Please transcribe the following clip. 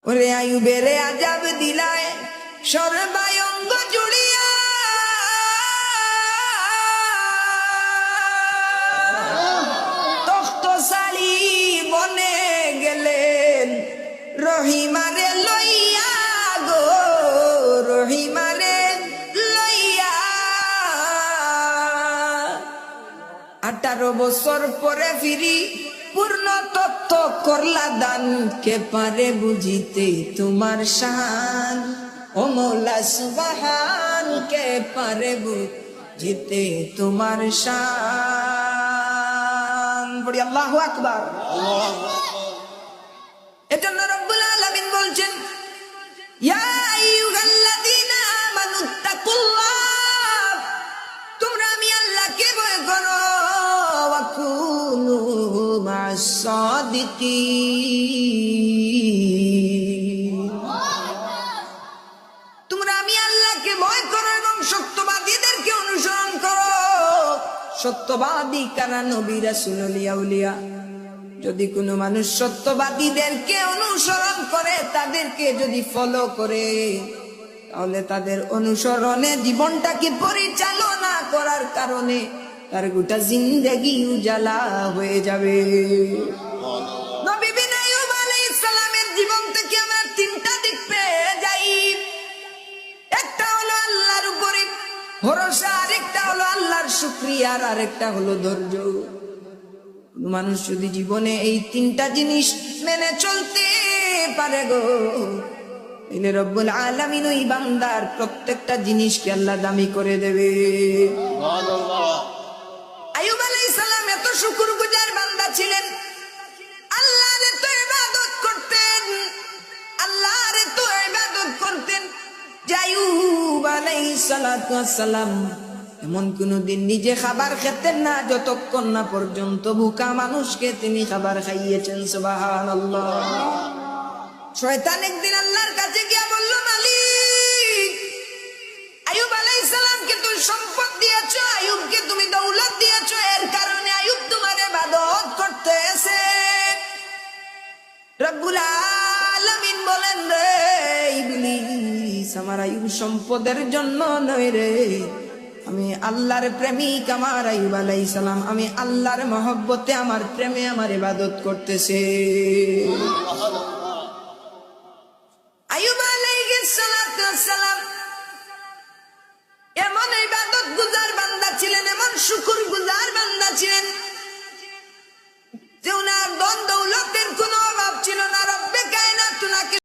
ওরে আয়ুবেরে আজাব দিলায় সর্বাঙ্গ জুড়িয়া, তখ্তশালী বনে গেলেন রহিমারে লইয়া গো, রহিমারে লইয়া। 18 বছর পরে ফিরি পূর্ণ তথ্য করলা দান, কে পারে বুঝিতে তোমার শান ও মৌলা সুবহান, কে পারে বুঝিতে তোমার শান। বলি আল্লাহু আকবার। এজন্য রব্বুল আলামিন বলছেন, ইয়া আইয়ুহাল্লাযীনা আমানুত্তাকুল্লাহ, তোমরা আমি আল্লাহকে ভয় করো, ওয়া কুনু মা'আস সাদিকিন, তোমরা আমি আল্লাহকে ভয় করো এবং সত্যবাদীদেরকে অনুসরণ করো। সত্যবাদী কারা? নবী রাসূল আউলিয়া। যদি কোনো মানুষ সত্যবাদীদেরকে অনুসরণ করে, তাদেরকে যদি ফলো করে, তাহলে তাদের অনুসরণে জীবনটাকে পরিচালনা করার কারণে তার গোটা জিন্দেগি উজালা হয়ে যাবে। নবী বিন আইয়ুব আলাইহিস সালামের জীবন থেকে আমরা 3টা দিক পেয়ে যাই। একটা হলো আল্লাহর উপরে ভরসা, আরেকটা হলো আল্লাহর শুকরিয়া, আর আরেকটা হলো ধৈর্য। মানুষ যদি জীবনে এই 3টা জিনিস মেনে চলতে পারে গো, তাহলে রব্বুল আলামিন ওই বান্দার প্রত্যেকটা জিনিসকে আল্লাহ দামি করে দেবে। আইয়ুব আলাইহিস সালাম এত শুকরগুজার বান্দা ছিলেন, আল্লাহর এত ইবাদত করতেন, আল্লাহর এত ইবাদত করতেন যে আইয়ুব আলাইহিস সালাতু ওয়াস সালাম এমন কোনদিন নিজে খাবার খেতেন না যতক্ষণ না পর্যন্ত ভুকা মানুষকে তিনি খাবার খাইয়েছেন। সুবহানাল্লাহ। শয়তান একদিন আল্লাহর কাছে গিয়ে বলল, মালিক, আইয়ুব আলাইহিস সালামকে তুমি সম্পদ দিয়েছো, আইয়ুবকে তুমি দৌলত দিয়েছো, এর কারণে আইয়ুব তোমার ইবাদত করতেছে। রব্বুল আলামিন বলেন, রে ইবলিস, আমার আইয়ুব সম্পদের জন্য নয় রে, আমি আল্লাহর প্রেমিক আমার আইয়ুব আলাইহিস সালাম, আমি আল্লাহর মহব্বতে আমার প্রেমে আমার ইবাদত করতেছে।